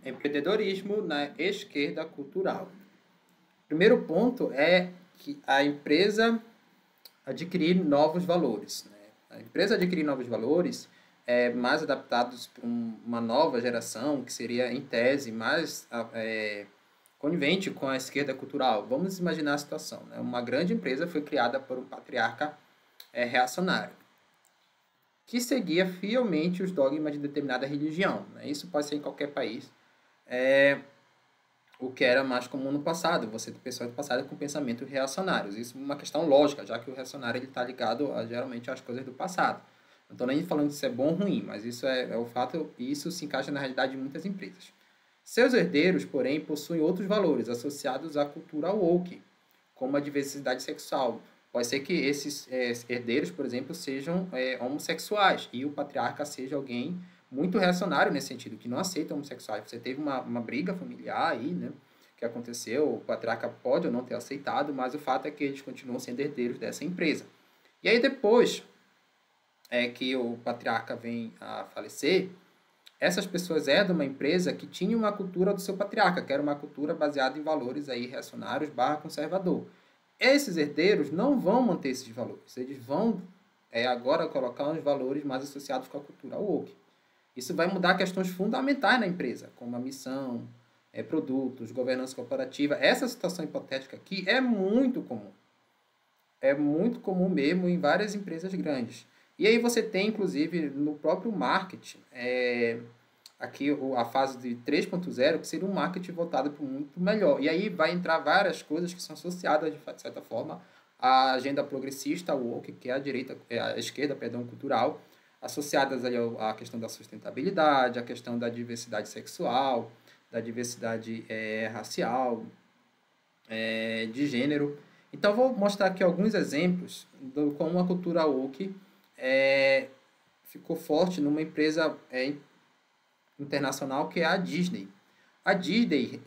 Empreendedorismo na esquerda cultural. Primeiro ponto é que a empresa adquirir novos valores, né? A empresa adquirir novos valores mais adaptados para uma nova geração, que seria, em tese, mais conivente com a esquerda cultural. Vamos imaginar a situação, né? Uma grande empresa foi criada por um patriarca reacionário, que seguia fielmente os dogmas de determinada religião, né? Isso pode ser em qualquer país. O que era mais comum no passado, você ter pessoas do passado com pensamentos reacionários. Isso é uma questão lógica, já que o reacionário está ligado geralmente às coisas do passado. Não estou nem falando se é bom ou ruim, mas isso é o fato, e isso se encaixa na realidade de muitas empresas. Seus herdeiros, porém, possuem outros valores associados à cultura woke, como a diversidade sexual. Pode ser que esses herdeiros, por exemplo, sejam homossexuais e o patriarca seja alguém muito reacionário nesse sentido, que não aceita homossexuais. Você teve uma briga familiar aí, né, que aconteceu, o patriarca pode ou não ter aceitado, mas o fato é que eles continuam sendo herdeiros dessa empresa. E aí depois que o patriarca vem a falecer, essas pessoas herdam uma empresa que tinha uma cultura do seu patriarca, que era uma cultura baseada em valores aí reacionários / conservador. Esses herdeiros não vão manter esses valores, eles vão agora colocar uns valores mais associados com a cultura woke. Isso vai mudar questões fundamentais na empresa, como a missão, produtos, governança corporativa. Essa situação hipotética aqui é muito comum. É muito comum mesmo em várias empresas grandes. E aí você tem, inclusive, no próprio marketing, aqui a fase de 3.0, que seria um marketing voltado para muito melhor. E aí vai entrar várias coisas que são associadas, de certa forma, à agenda progressista, woke, que é a esquerda, cultural, associadas ali à questão da sustentabilidade, à questão da diversidade sexual, da diversidade racial, de gênero. Então, vou mostrar aqui alguns exemplos de como a cultura woke ficou forte numa empresa internacional que é a Disney. A Disney,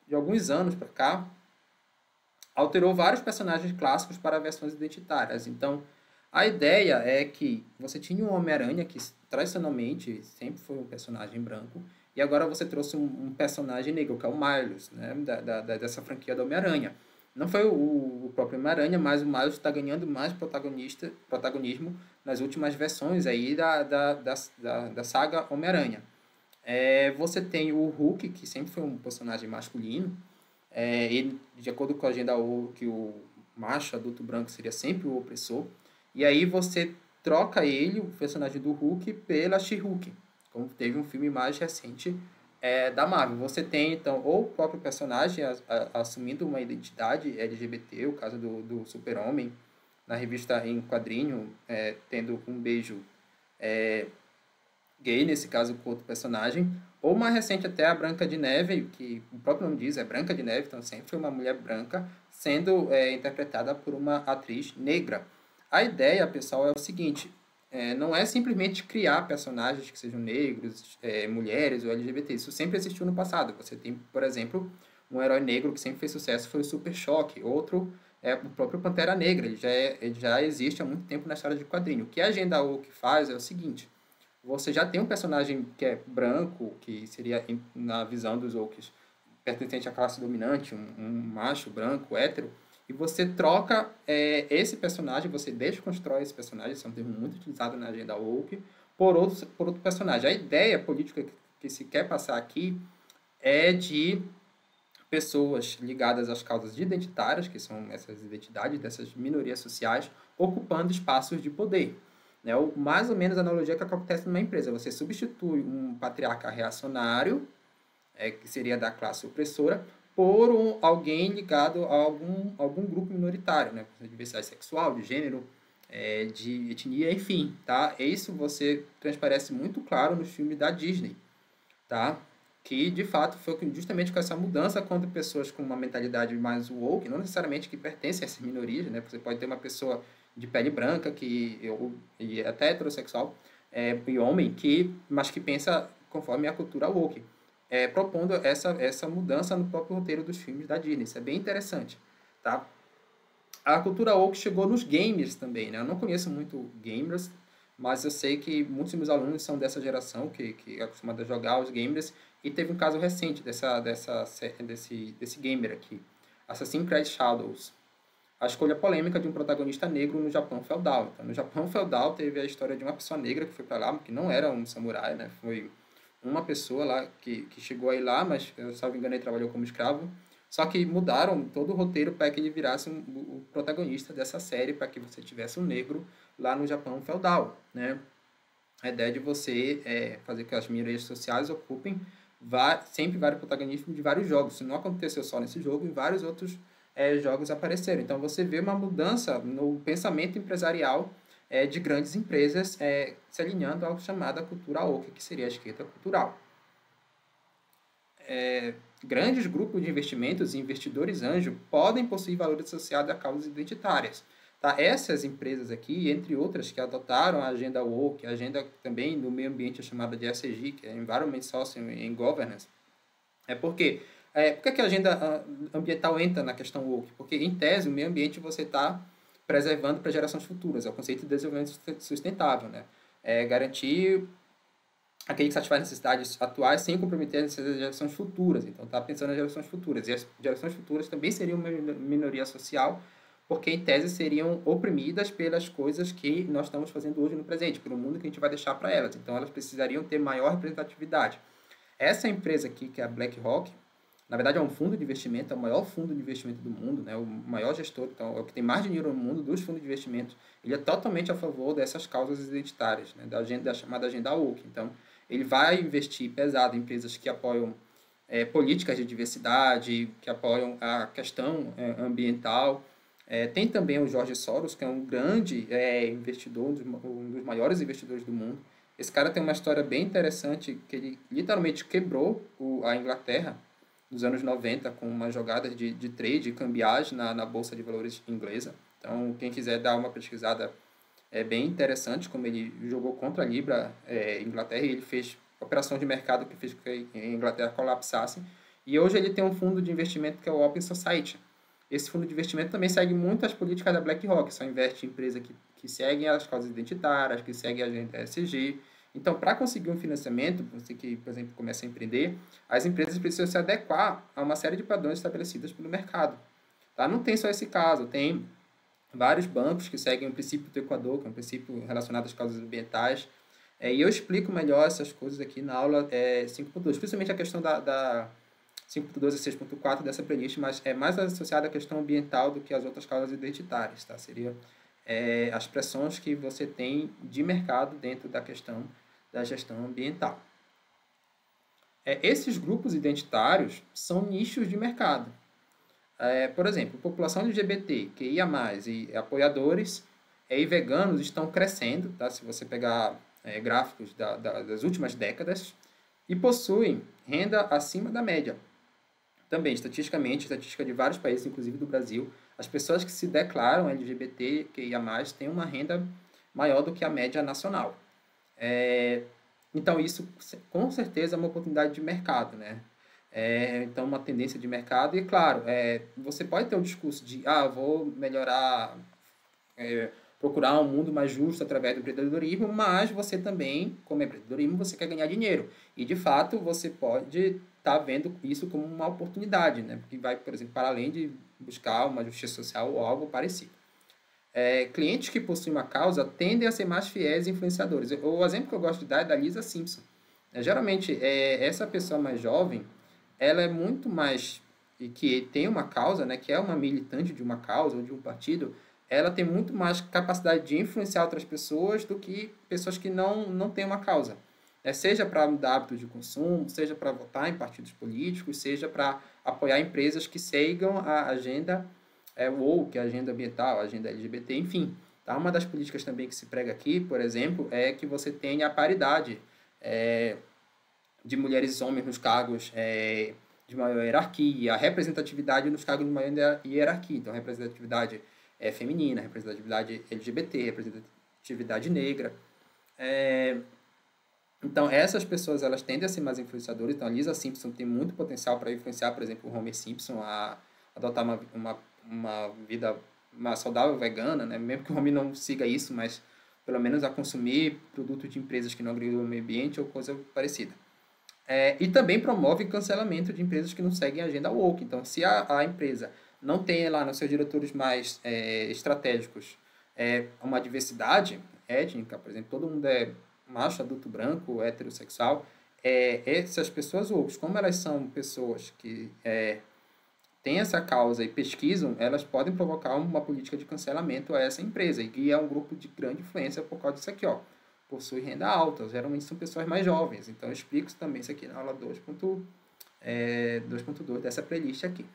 de alguns anos para cá, alterou vários personagens clássicos para versões identitárias. Então, a ideia é que você tinha um Homem-Aranha que, tradicionalmente, sempre foi um personagem branco, e agora você trouxe um personagem negro, que é o Miles, né, dessa franquia do Homem-Aranha. Não foi o próprio Homem-Aranha, mas o Miles está ganhando mais protagonismo nas últimas versões aí da saga Homem-Aranha. Você tem o Hulk, que sempre foi um personagem masculino, ele, de acordo com a agenda que o macho adulto branco seria sempre o opressor, e aí você troca ele, o personagem do Hulk, pela She-Hulk, como teve um filme mais recente da Marvel. Você tem, então, ou o próprio personagem assumindo uma identidade LGBT, o caso do Super-Homem, na revista em quadrinho, tendo um beijo gay, nesse caso, com outro personagem, ou mais recente até a Branca de Neve, que o próprio nome diz, é Branca de Neve, então sempre foi uma mulher branca, sendo interpretada por uma atriz negra. A ideia, pessoal, é o seguinte, não é simplesmente criar personagens que sejam negros, mulheres ou LGBT. Isso sempre existiu no passado. Você tem, por exemplo, um herói negro que sempre fez sucesso, foi o Super Choque. Outro é o próprio Pantera Negra. Ele já existe há muito tempo na história de quadrinho. O que a Agenda Woke faz é o seguinte, você já tem um personagem que é branco, que seria, na visão dos Wokes, pertencente à classe dominante, um macho branco, hétero, e você troca esse personagem, você desconstrói esse personagem, esse é um termo muito utilizado na agenda woke, por outro personagem. A ideia política que se quer passar aqui é de pessoas ligadas às causas identitárias, que são essas identidades dessas minorias sociais, ocupando espaços de poder. Né? Mais ou menos a analogia que acontece numa empresa. Você substitui um patriarca reacionário, que seria da classe opressora, por alguém ligado a algum grupo minoritário, né? De diversidade sexual, de gênero, de etnia, enfim, tá? Isso você transparece muito claro nos filmes da Disney, tá? Que, de fato, foi justamente com essa mudança quando pessoas com uma mentalidade mais woke, não necessariamente que pertencem a essas minorias, né? Você pode ter uma pessoa de pele branca, e até heterossexual, e homem, mas que pensa conforme a cultura woke. Propondo essa mudança no próprio roteiro dos filmes da Disney. Isso é bem interessante, tá? A cultura woke chegou nos gamers também, né? Eu não conheço muito gamers, mas eu sei que muitos dos meus alunos são dessa geração que é acostumada a jogar os gamers, e teve um caso recente desse gamer aqui, Assassin's Creed Shadows. A escolha polêmica de um protagonista negro no Japão feudal. Então, no Japão feudal teve a história de uma pessoa negra que foi para lá, que não era um samurai, né? Foi uma pessoa lá que chegou aí lá, mas, se não me engano, ele trabalhou como escravo. Só que mudaram todo o roteiro para que ele virasse o protagonista dessa série, para que você tivesse um negro lá no Japão feudal, né? A ideia de você fazer com que as minorias sociais ocupem sempre vários protagonistas de vários jogos. Isso não aconteceu só nesse jogo, em vários outros jogos apareceram. Então, você vê uma mudança no pensamento empresarial de grandes empresas se alinhando ao chamada cultura woke, que seria a esquerda cultural. Grandes grupos de investimentos e investidores anjo podem possuir valores associados a causas identitárias. Tá? Essas empresas aqui, entre outras, que adotaram a agenda woke, a agenda também do meio ambiente chamada de ESG, que é Environment, Social and Governance, por que a agenda ambiental entra na questão woke? Porque, em tese, o meio ambiente você está preservando para gerações futuras. É o conceito de desenvolvimento sustentável, né? Garantir aquele que satisfaz necessidades atuais sem comprometer as gerações futuras. Então, está pensando nas gerações futuras. E as gerações futuras também seriam uma minoria social, porque, em tese, seriam oprimidas pelas coisas que nós estamos fazendo hoje no presente, pelo mundo que a gente vai deixar para elas. Então, elas precisariam ter maior representatividade. Essa empresa aqui, que é a BlackRock, na verdade é um fundo de investimento, é o maior fundo de investimento do mundo, né? O maior gestor, então, é o que tem mais dinheiro no mundo dos fundos de investimento. Ele é totalmente a favor dessas causas identitárias, né? Da chamada agenda woke. Então, ele vai investir pesado em empresas que apoiam políticas de diversidade, que apoiam a questão ambiental. Tem também o George Soros, que é um grande investidor, um dos maiores investidores do mundo. Esse cara tem uma história bem interessante, que ele literalmente quebrou a Inglaterra nos anos 90 com umas jogadas de trade, cambiagem na Bolsa de Valores inglesa. Então, quem quiser dar uma pesquisada, é bem interessante como ele jogou contra a Libra Inglaterra, e ele fez operações de mercado que fez com que a Inglaterra colapsasse. E hoje ele tem um fundo de investimento que é o Open Society. Esse fundo de investimento também segue muito as políticas da BlackRock, só investe em empresas que seguem as causas identitárias, que seguem a agenda ESG. Então, para conseguir um financiamento, você que, por exemplo, começa a empreender, as empresas precisam se adequar a uma série de padrões estabelecidos pelo mercado. Tá? Não tem só esse caso, tem vários bancos que seguem o princípio do Equador, que é um princípio relacionado às causas ambientais, e eu explico melhor essas coisas aqui na aula 5.2, principalmente a questão da 5.2 e 6.4 dessa playlist, mas é mais associada à questão ambiental do que às outras causas identitárias, tá? Seria as pressões que você tem de mercado dentro da questão da gestão ambiental. Esses grupos identitários são nichos de mercado. Por exemplo, população LGBT, QIA+, e apoiadores e veganos estão crescendo, tá? Se você pegar gráficos das últimas décadas, e possuem renda acima da média. Também, estatisticamente, estatística de vários países, inclusive do Brasil, as pessoas que se declaram LGBT, QIA+, têm uma renda maior do que a média nacional. Então, isso com certeza é uma oportunidade de mercado, né? Então, uma tendência de mercado. E, claro, você pode ter o discurso de vou melhorar, procurar um mundo mais justo através do empreendedorismo, mas você também, como empreendedorismo, você quer ganhar dinheiro. E, de fato, você pode estar vendo isso como uma oportunidade, né? Porque vai, por exemplo, para além de buscar uma justiça social ou algo parecido. Clientes que possuem uma causa tendem a ser mais fiéis e influenciadores. O exemplo que eu gosto de dar é da Lisa Simpson. Geralmente, essa pessoa mais jovem, ela é muito mais, e que tem uma causa, né, que é uma militante de uma causa ou de um partido, ela tem muito mais capacidade de influenciar outras pessoas do que pessoas que não têm uma causa. Seja para mudar hábitos de consumo, seja para votar em partidos políticos, seja para apoiar empresas que sigam a agenda woke, a agenda ambiental, a agenda LGBT, enfim. Tá? Uma das políticas também que se prega aqui, por exemplo, é que você tenha a paridade de mulheres e homens nos cargos de maior hierarquia, a representatividade nos cargos de maior hierarquia. Então, representatividade feminina, representatividade LGBT, representatividade negra. Então, essas pessoas elas tendem a ser mais influenciadoras. Então, a Lisa Simpson tem muito potencial para influenciar, por exemplo, o Homer Simpson a adotar uma vida mais saudável, vegana, né? Mesmo que o Homer não siga isso, mas pelo menos a consumir produtos de empresas que não agregam o meio ambiente ou coisa parecida. E também promove cancelamento de empresas que não seguem a agenda woke. Então, se a empresa não tem lá nos seus diretores mais estratégicos uma diversidade étnica, por exemplo, todo mundo é macho, adulto, branco, heterossexual, essas pessoas woke, como elas são pessoas que têm essa causa e pesquisam, elas podem provocar uma política de cancelamento a essa empresa. E é um grupo de grande influência por causa disso aqui, ó. Possui renda alta, geralmente são pessoas mais jovens. Então, eu explico também isso aqui na aula 2.2 dessa playlist aqui.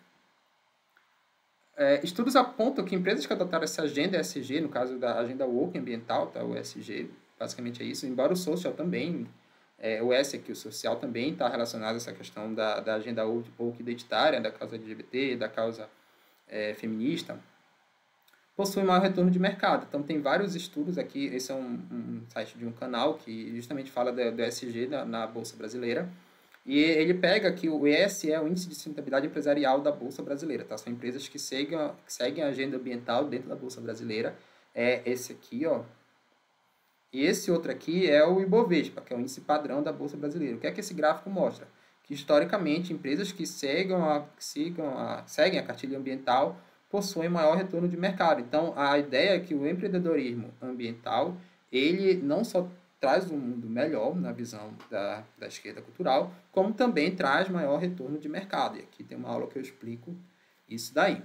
Estudos apontam que empresas que adotaram essa agenda ESG, no caso da agenda woke ambiental, tá? O ESG, basicamente é isso, embora o social também, o S aqui, o social também está relacionado a essa questão da agenda woke identitária, da causa LGBT, da causa feminista, possui maior retorno de mercado. Então, tem vários estudos aqui. Esse é um site de um canal que justamente fala do ESG na Bolsa Brasileira. E ele pega que o ES é o Índice de Sustentabilidade Empresarial da Bolsa Brasileira. Tá? São empresas que seguem a agenda ambiental dentro da Bolsa Brasileira. É esse aqui, ó. E esse outro aqui é o Ibovespa, que é o índice padrão da Bolsa Brasileira. O que é que esse gráfico mostra? Que, historicamente, empresas que seguem a cartilha ambiental possuem maior retorno de mercado. Então, a ideia é que o empreendedorismo ambiental, ele não só traz um mundo melhor na visão da esquerda cultural, como também traz maior retorno de mercado. E aqui tem uma aula que eu explico isso daí.